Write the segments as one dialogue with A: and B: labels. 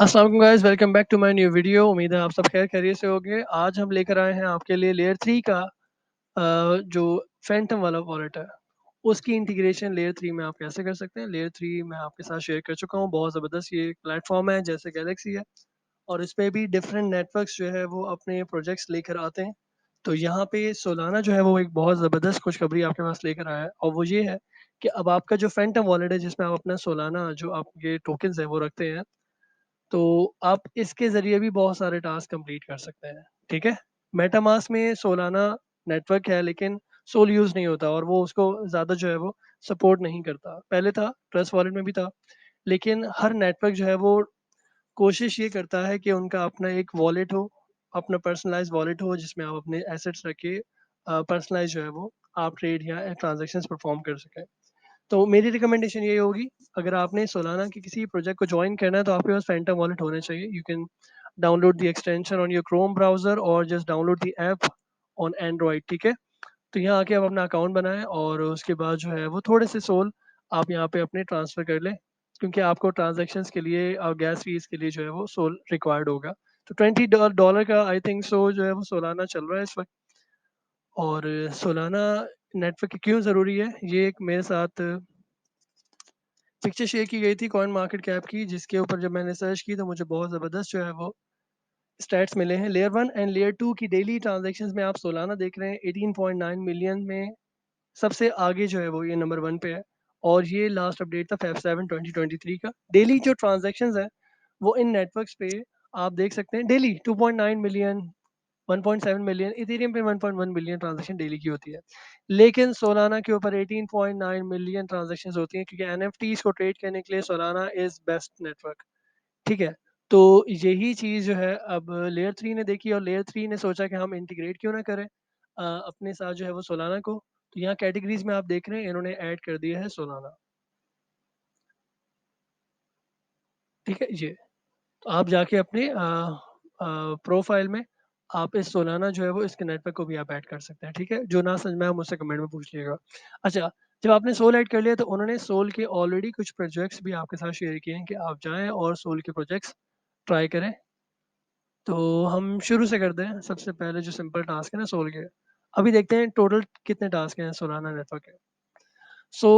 A: अस्सलाम वालेकुम guys, welcome back to my new video. उम्मीद है आप सब खैर खैरियत से होंगे। आज हम लेकर आए हैं आपके लिए लेयर 3 का जो फैंटम वाला वॉलेट है, उसकी इंटीग्रेशन लेयर 3 में आप कैसे कर सकते हैं। लेयर 3 मैं आपके साथ शेयर कर चुका हूँ। बहुत ज़बरदस्त ये प्लेटफॉर्म है, जैसे गैलेक्सी है, और इस पे भी डिफरेंट नेटवर्क्स जो है वो अपने प्रोजेक्ट्स लेकर आते हैं। तो यहाँ पे सोलाना जो है वो एक बहुत ज़बरदस्त खुशखबरी आपके पास लेकर आया है, और वो ये है कि अब आपका जो फैंटम वॉलेट है, जिसमें आप अपना सोलाना जो आपके टोकन्स है वो रखते हैं, तो आप इसके ज़रिए भी बहुत सारे टास्क कंप्लीट कर सकते हैं, ठीक है? मेटामास्क में सोलाना नेटवर्क है, लेकिन सोल यूज़ नहीं होता, और वो उसको ज़्यादा जो है वो सपोर्ट नहीं करता। पहले था, ट्रस्ट वॉलेट में भी था, लेकिन हर नेटवर्क जो है वो कोशिश ये करता है कि उनका अपना एक वॉलेट हो, अपना पर्सनलाइज़्ड वॉलेट हो, जिसमें आप अपने एसेट्स रख के पर्सनलाइज़ जो है वो आप ट्रेड या ट्रांज़ैक्शंस परफ़ॉर्म कर सकें। तो मेरी रिकमेंडेशन यही होगी, अगर आपने सोलाना के किसी प्रोजेक्ट को जॉइन करना है, तो आपके पास फैंटम वॉलेट होना चाहिए। You can download the extension on your Chrome browser और just download the app on Android, ठीक है? तो यहाँ आके आप अपना अकाउंट बनाएँ, और उसके बाद जो है वो थोड़े से सोल आप यहाँ पे अपने ट्रांसफ़र कर लें, क्योंकि आपको ट्रांज़ैक्शंस के लिए और गैस फ़ीस के लिए जो है वो सोल रिक्वायर्ड होगा। तो $20 का आई थिंक सो जो है वो सोलाना चल रहा है इस वक़्त। और सोलाना नेटवर्क क्यों ज़रूरी है? ये एक मेरे साथ पिक्चर शेयर की गई थी कॉइन मार्केट कैप की, जिसके ऊपर जब मैंने सर्च की तो मुझे बहुत ज़बरदस्त जो है वो स्टैट्स मिले हैं। लेयर 1 एंड लेयर 2 की डेली ट्रांज़ैक्शंस में आप सोलाना देख रहे हैं 18.9 मिलियन में सबसे आगे जो है वो ये नंबर 1 पे है, और ये लास्ट अपडेट था फ़ेब 7 2023 का। डेली जो ट्रांज़ैक्शंस हैं वो इन नेटवर्क्स पे आप देख सकते हैं, डेली 2.9 मिलियन, 1.7 मिलियन, इथेरियम पे 1.1 बिलियन ट्रांज़ैक्शन डेली की होती है। लेकिन सोलाना के ऊपर 18.9 मिलियन ट्रांज़ैक्शंस होती हैं, क्योंकि एनएफटीज़ को ट्रेड करने के लिए सोलाना इज़ बेस्ट नेटवर्क, ठीक है? तो यही चीज़ जो है अब लेयर 3 ने देखी, और लेयर 3 ने सोचा कि हम इंटीग्रेट क्यों ना करें अपने साथ जो है वो सोलाना को। तो यहाँ कैटेगरीज़ में आप देख रहे हैं, इन्होंने ऐड कर दिया है सोलाना, ठीक है? ये तो आप जाके अपने प्रोफाइल में आप इस सोलाना जो है वो इसके नेटवर्क को भी आप ऐड कर सकते हैं, ठीक है? जो ना समझ में आए मुझसे कमेंट में पूछ लीजिएगा। अच्छा, जब आपने सोल ऐड कर लिया, तो उन्होंने सोल के ऑलरेडी कुछ प्रोजेक्ट्स भी आपके साथ शेयर किए हैं कि आप जाएँ और सोल के प्रोजेक्ट्स ट्राई करें। तो हम शुरू से करते हैं। सबसे पहले जो सिंपल टास्क है ना सोल के, अभी देखते हैं टोटल कितने टास्क हैं सोलाना नेटवर्क के। सो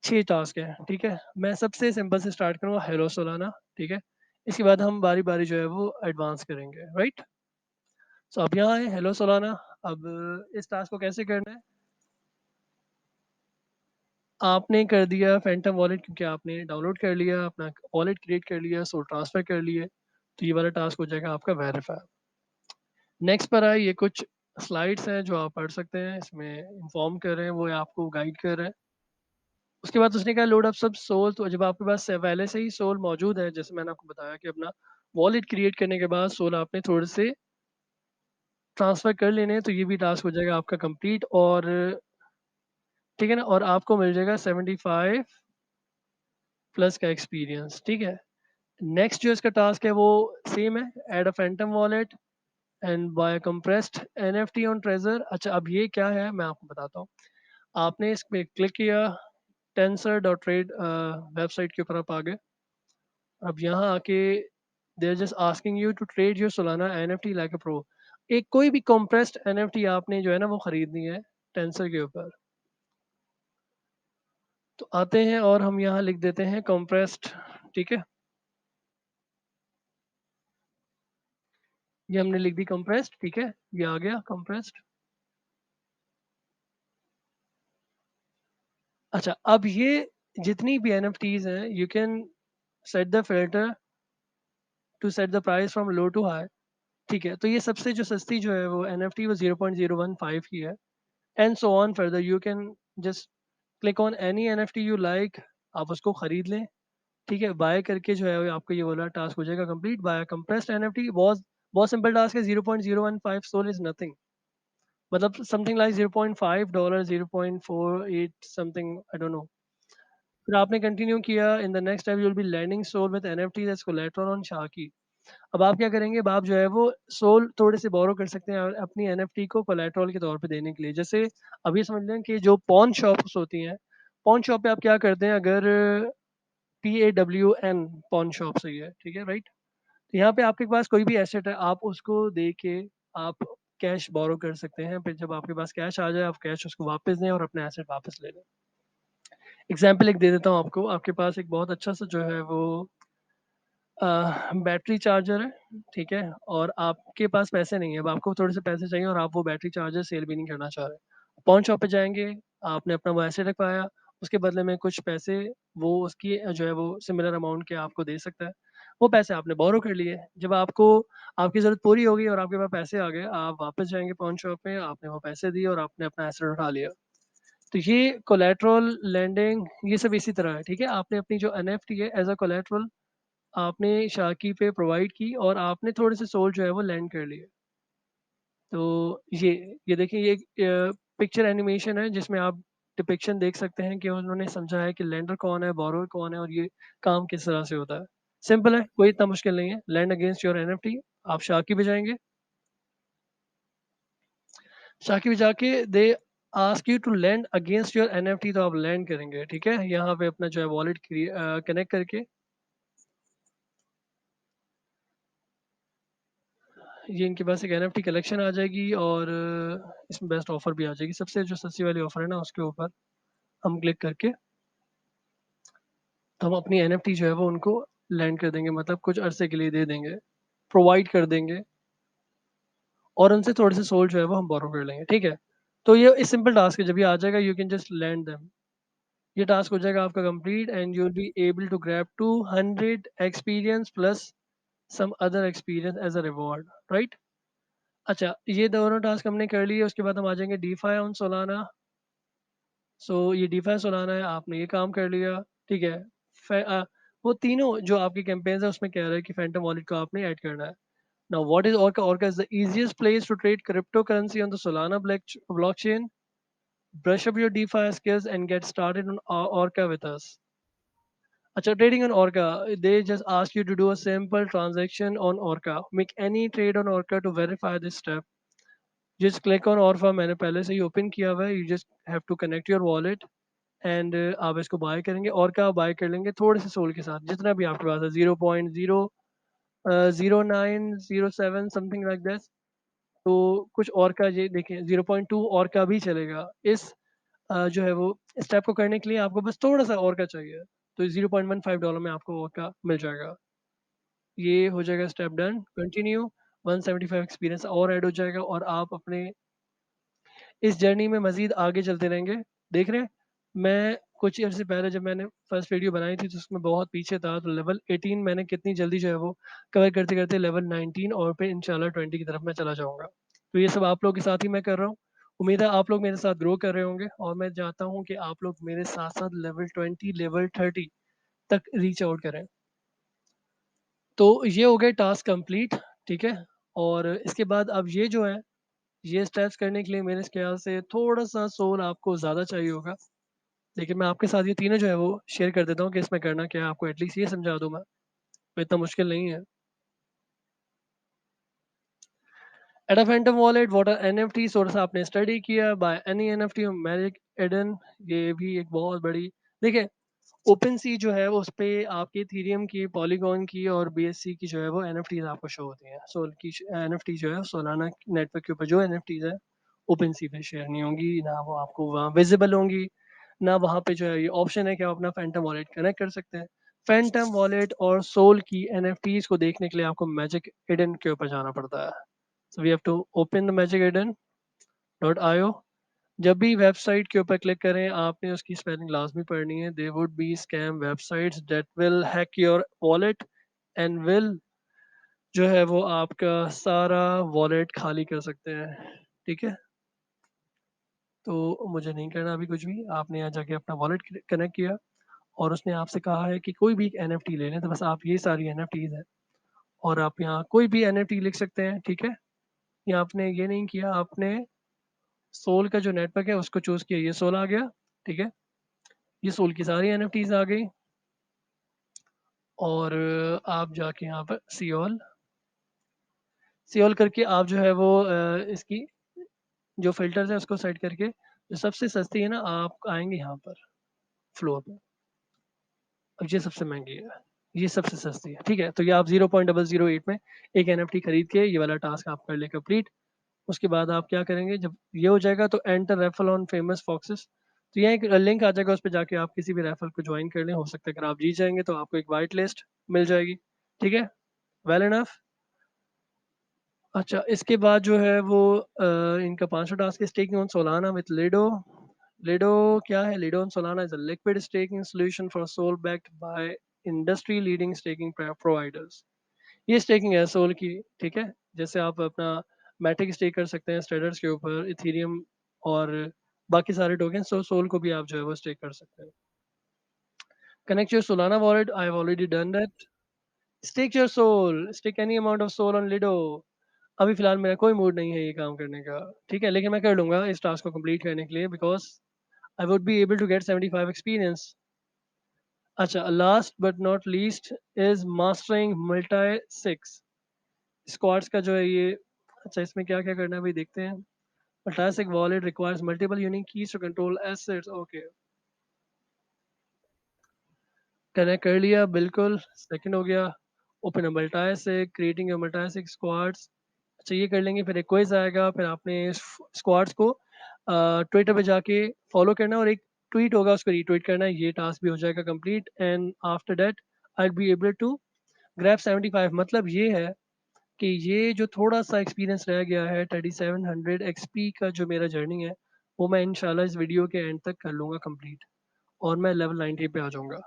A: 6 टास्क हैं, ठीक है? मैं सबसे सिंपल से स्टार्ट करूँगा, हेलो सोलाना, ठीक है? इसके बाद हम बारी-बारी जो है वो एडवांस करेंगे, राइट? सो अब यहाँ है हेलो सोलाना। अब इस टास्क को कैसे करना है? आपने कर दिया फैंटम वॉलेट, क्योंकि आपने डाउनलोड कर लिया, अपना वॉलेट क्रिएट कर लिया, सो ट्रांसफ़र कर लिए, तो ये वाला टास्क हो जाएगा आपका वेरीफाई। नेक्स्ट पर आए, ये कुछ स्लाइड्स हैं जो आप पढ़ सकते हैं, इसमें इन्फॉर्म कर रहे हैं, वो आपको गाइड कर रहे हैं। उसके बाद उसने कहा लोड अप सब सोल, तो जब आपके पास पहले से ही सोल मौजूद है, जैसे मैंने आपको बताया कि अपना वॉलेट क्रिएट करने के बाद सोल आपने थोड़े से ट्रांसफ़र कर लेने हैं, तो ये भी टास्क हो जाएगा आपका कंप्लीट, और ठीक है ना? और आपको मिल जाएगा 75 प्लस का एक्सपीरियंस, ठीक है? नेक्स्ट जो इसका टास्क है वो सेम है, add a Phantom wallet and buy compressed NFT on treasure. अच्छा, अब ये क्या है मैं आपको बताता हूँ। आपने इस पे क्लिक किया, टेंसर डॉट ट्रेड वेबसाइट के ऊपर आप आ गए। अब यहाँ आके they are just asking you to trade your Solana NFT like a pro. एक कोई भी कंप्रेस्ड एनएफटी आपने जो है ना वो खरीदनी है टेंसर के ऊपर। तो आते हैं और हम यहाँ लिख देते हैं कंप्रेस्ड, ठीक है? ये हमने लिख दी कंप्रेस्ड, ठीक है? ये आ गया कंप्रेस्ड। अच्छा, अब ये जितनी भी एनएफटीज़ हैं, you can set the filter to set the price from low to high, ठीक है? तो ये सबसे जो सस्ती जो है वो एनएफटी वो 0.015 की है, and so on further. You can just click on any NFT you like, आप उसको खरीद लें, ठीक है? बाय करके जो है आपका ये वाला टास्क हो जाएगा कंप्लीट। बाय कंप्रेस्ड एनएफटी बहुत बहुत सिंपल टास्क है, 0.015 सोल इज़ नथिंग, मतलब something like $0.5, 0.48 something, I don't know. फिर आपने कंटिन्यू किया, in the next step you will be landing Sol with NFT that's collateral on Sharky. अब आप क्या करेंगे, अब आप जो है वो सोल थोड़े से बोरो कर सकते हैं और अपनी एनएफटी को कोलैटरल के तौर पे देने के लिए। जैसे अभी समझ लें कि जो पॉन शॉप्स होती हैं, पॉन शॉप पे आप क्या करते हैं, अगर PAWN पॉन शॉप सही है, ठीक है, राइट? तो यहाँ पे आपके पास कोई भी एसेट है, आप उसको दे के आप कैश बोरो कर सकते हैं, फिर जब आपके पास कैश आ जाए, आप कैश उसको वापस दें और अपना एसेट वापस ले लें। एग्ज़ाम्पल एक दे देता हूँ आपको, आपके पास एक बहुत अच्छा-सा जो है वो बैटरी चार्जर है, ठीक है? और आपके पास पैसे नहीं है, अब आपको थोड़े से पैसे चाहिए और आप वो बैटरी चार्जर सेल भी नहीं करना चाह रहे। पॉन शॉप पे जाएँगे, आपने अपना वो ऐसे रखवाया, उसके बदले में कुछ पैसे वो उसकी जो है वो सिमिलर अमाउंट के आपको दे सकता है। वो पैसे आपने बोरो कर लिए, जब आपको आपकी ज़रूरत पूरी हो गई और आपके पास पैसे आ गए, आप वापस जाएँगे पॉन शॉप में, आपने वो पैसे दिए और आपने अपना एसेट उठा लिया। तो ये कोलैटरल लेंडिंग ये सब इसी तरह है, ठीक है? आपने अपनी जो एनएफटी है एज़ अ कोलैटरल आपने शाकी पे प्रोवाइड की और आपने थोड़े से सोल जो है वो लैंड कर लिए। तो ये देखिए ये एक पिक्चर एनिमेशन है जिसमें आप डिपिक्शन देख सकते हैं कि उन्होंने समझा है कि लेंडर कौन है, बोरोवर कौन है और ये काम किस तरह से होता है। सिंपल है, कोई इतना मुश्किल नहीं है। लैंड अगेंस्ट योर एनएफटी आप शाकी पे जाएँगे, शाकी पे जाके they ask you to lend against your NFT तो आप लैंड करेंगे, ठीक है? यहाँ पे अपना जो है वॉलेट कनेक्ट करके ये इनके पास एक एनएफटी कलेक्शन आ जाएगी और इसमें बेस्ट ऑफ़र भी आ जाएगी। सबसे जो सस्ती वाली ऑफ़र है ना उसके ऊपर हम क्लिक करके तो हम अपनी एनएफटी जो है वो उनको लैंड कर देंगे मतलब कुछ अरसे के लिए दे देंगे, प्रोवाइड कर देंगे और उनसे थोड़े से सोल जो है वो हम बोरो कर लेंगे, ठीक है? तो ये सिंपल टास्क है, जब ये आ जाएगा you can just lend them. ये टास्क हो जाएगा आपका complete and you will be able to grab 200 experience plus some other experience as a reward, right? अच्छा, ये दोनों टास्क हमने कर लिए, उसके बाद हम आ जाएँगे डीफाई ऑन सोलाना। सो ये डीफाई सोलाना है, आपने ये काम कर लिया, ठीक है? वो तीनों जो आपकी कैंपेन्स है उसमें कह रहा है कि फैंटम वॉलेट को आपने ऐड करना है। Now what is Orca? Orca is the easiest place to trade cryptocurrency on the Solana blockchain. Brush up your DeFi skills and get started on Orca with us. अच्छा, trading on Orca, they just ask you to do a simple transaction on Orca. Make any trade on Orca to verify this step. Just click on Orca, मैंने पहले से ही open किया हुआ है, you just have to connect your wallet and आप इसको bye करेंगे और क्या बाय कर लेंगे थोड़े से सोल के साथ जितना भी आपके पास है 0.00907 समथिंग लाइक दैट। तो कुछ और का ये देखें 0.2 और का भी चलेगा इस जो है वो स्टेप को करने के लिए आपको बस थोड़ा सा और का चाहिए। तो $0.15 में आपको और का मिल जाएगा। ये हो जाएगा स्टेप डन कंटिन्यू 175 एक्सपीरियंस और ऐड हो जाएगा और आप अपने इस जर्नी में मज़ीद आगे चलते रहेंगे। देख रहे हैं, मैं कुछ अर्से पहले जब मैंने फर्स्ट वीडियो बनाई थी तो उसमें बहुत पीछे था, तो लेवल 18 मैंने कितनी जल्दी जो है वो कवर करते-करते लेवल 19 और फिर इंशाल्लाह 20 की तरफ मैं चला जाऊँगा। तो ये सब आप लोगों के साथ ही मैं कर रहा हूँ। उम्मीद है आप लोग मेरे साथ ग्रो कर रहे होंगे और मैं चाहता हूँ कि आप लोग मेरे साथ-साथ लेवल 20, लेवल 30 तक रीच आउट करें। तो ये हो गए टास्क कंप्लीट, ठीक है? और इसके बाद अब ये जो है ये स्टेप्स करने के लिए मेरे ख़्याल से थोड़ा-सा सोल आपको ज़्यादा चाहिए होगा। लेकिन मैं आपके साथ ये तीनों जो है वो शेयर कर देता हूँ कि इसमें करना क्या है, आपको एटलीस्ट ये समझा दूँ मैं, तो इतना मुश्किल नहीं है। At a Phantom wallet what are NFT थोड़ा-सा आपने स्टडी किया by any NFT Magic Eden ये भी एक बहुत बड़ी देखिए ओपन सी जो है वो उसपे आपके इथेरियम की, पॉलीगॉन की और बीएससी की जो है वो एनएफटीज़ आपको शो होती हैं। सोल की एनएफटी जो है सोलाना नेटवर्क के ऊपर जो एनएफटीज़ है, ओपन सी पे शेयर नहीं होंगी, ना वो आपको वहाँ विज़िबल होंगी, ना वहाँ पे जो है ये ऑप्शन है कि आप अपना फैंटम वॉलेट कनेक्ट कर सकते हैं। फैंटम वॉलेट और सोल की एनएफटीज़ को देखने के लिए आपको मैजिक एडन के ऊपर जाना पड़ता है। So we have to open the Magic Eden dot IO. जब भी वेबसाइट के ऊपर क्लिक करें आपने उसकी स्पेलिंग लाजमी पढ़नी है। There would be scam websites that will hack your wallet and will जो है वो आपका सारा वॉलेट खाली कर सकते हैं, ठीक है? तो मुझे नहीं करना अभी कुछ भी, आपने यहाँ जाके अपना वॉलेट कनेक्ट किया और उसने आपसे कहा है कि कोई भी एक एनएफटी ले लें, तो बस आप ये सारी एनएफटीज़ हैं और आप यहाँ कोई भी एनएफटी लिख सकते हैं, ठीक है? या आपने ये नहीं किया, आपने सोल का जो नेटवर्क है उसको चूज़ किया, ये सोल आ गया, ठीक है? ये सोल की सारी एनएफटीज़ आ गई और आप जाके यहाँ पर सियोल करके आप जो है वो इसकी जो फ़िल्टर्स हैं उसको सेट करके जो सबसे सस्ती है ना आप आएँगे यहाँ पर फ्लोर पे। अब ये सबसे महँगी है। ये सबसे सस्ती है, ठीक है? तो ये आप 0.008 में एक एनएफटी खरीद के ये वाला टास्क आप कर लें कंप्लीट। उसके बाद आप क्या करेंगे, जब ये हो जाएगा तो enter referral on famous foxes. तो यहाँ एक लिंक आ जाएगा, उस पे जाके आप किसी भी रेफरल को ज्वाइन कर लें। हो सकता है अगर आप जीत जाएँगे तो आपको एक व्हाइट लिस्ट मिल जाएगी, ठीक है? Well enough. अच्छा, इसके बाद जो है वो इनका 5वां टास्क है staking on Solana with Lido. Lido क्या है? Lido on Solana is a liquid staking solution for SOL backed by industry leading staking providers. ये स्टेकिंग है सोल की, ठीक है? जैसे आप अपना मैटिक स्टेक कर सकते हैं स्टेडर्स के ऊपर, इथेरियम और बाकी सारे टोकन, सो सोल को भी आप जो है वो स्टेक कर सकते हैं। Connect your Solana wallet, I have already done that. Stake your SOL, stake any amount of SOL on Lido. अभी फ़िलहाल मेरा कोई मूड नहीं है ये काम करने का, ठीक है? लेकिन मैं कर लूँगा इस टास्क को कंप्लीट करने के लिए because I would be able to get 75 experience. अच्छा, last but not least is mastering multi 6 Squads का जो है ये। अच्छा, इसमें क्या-क्या करना है भाई देखते हैं। Multi-sig wallet requires multiple unique keys to control assets. Okay, connect कर लिया बिल्कुल। सेकंड हो गया, open a multisig, creating a multisig Squads. अच्छा, ये कर लेंगे, फिर एक क्विज़ आएगा, फिर आपने स्क्वाड्स को ट्विटर पे जाके फॉलो करना है और एक ट्वीट होगा उसको रीट्वीट करना है। ये टास्क भी हो जाएगा complete and after that I will be able to grab 75। मतलब ये है कि ये जो थोड़ा-सा एक्सपीरियंस रह गया है 3700 एक्सपी का जो मेरा जर्नी है, वो मैं इंशाल्लाह इस वीडियो के एंड तक कर लूँगा कंप्लीट और मैं लेवल 90 पे आ जाऊँगा।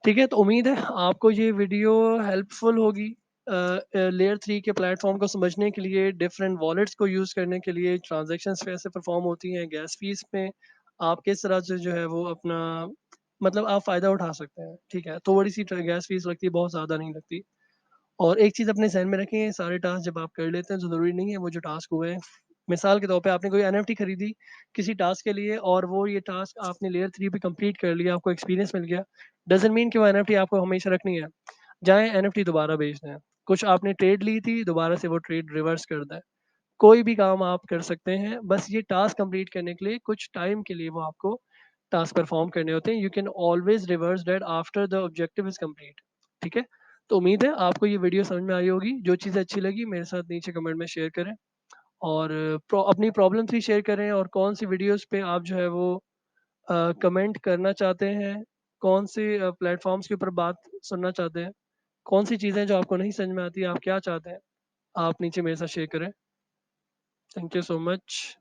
A: ठीक है, तो उम्मीद है आपको ये वीडियो हेल्पफुल होगी लेयर 3 के प्लेटफ़ॉर्म को समझने के लिए, डिफरेंट वॉलेट्स को यूज़ करने के लिए, ट्रांज़ैक्शंस कैसे परफ़ॉर्म होती हैं, गैस फ़ीस में आप किस तरह से जो है वो अपना मतलब आप फ़ायदा उठा सकते हैं, ठीक है? थोड़ी-सी गैस फ़ीस लगती है, बहुत ज़्यादा नहीं लगती। और एक चीज़ अपने ज़हन में रखें, सारे टास्क जब आप कर लेते हैं तो ज़रूरी नहीं है वो जो टास्क हुए हैं, मिसाल के तौर पे आपने कोई एनएफटी खरीदी किसी टास्क के लिए और वो ये टास्क आपने लेयर 3 पे कंप्लीट कर लिया, आपको एक्सपीरियंस मिल गया, डज़न्ट मीन कि वो एनएफटी आपको हमेशा रखनी है। जाएँ एनएफटी दोबारा बेच दें। कुछ आपने ट्रेड ली थी, दोबारा से वो ट्रेड रिवर्स कर दें। कोई भी काम आप कर सकते हैं, बस ये टास्क कंप्लीट करने के लिए कुछ टाइम के लिए वो आपको टास्क परफॉर्म करने होते हैं। You can always reverse that after the objective is complete, ठीक है? तो उम्मीद है आपको ये वीडियो समझ में आई होगी। जो चीज़ें अच्छी लगी मेरे साथ नीचे कमेंट में शेयर करें और अपनी प्रॉब्लम्स भी शेयर करें और कौन-सी वीडियोज़ पे आप जो है वो कमेंट करना चाहते हैं, कौन से प्लेटफ़ॉर्म्स के ऊपर बात सुनना चाहते हैं, कौन-सी चीज़ें जो आपको नहीं समझ में आती, आप क्या चाहते हैं, आप नीचे मेरे साथ शेयर करें। Thank you so much.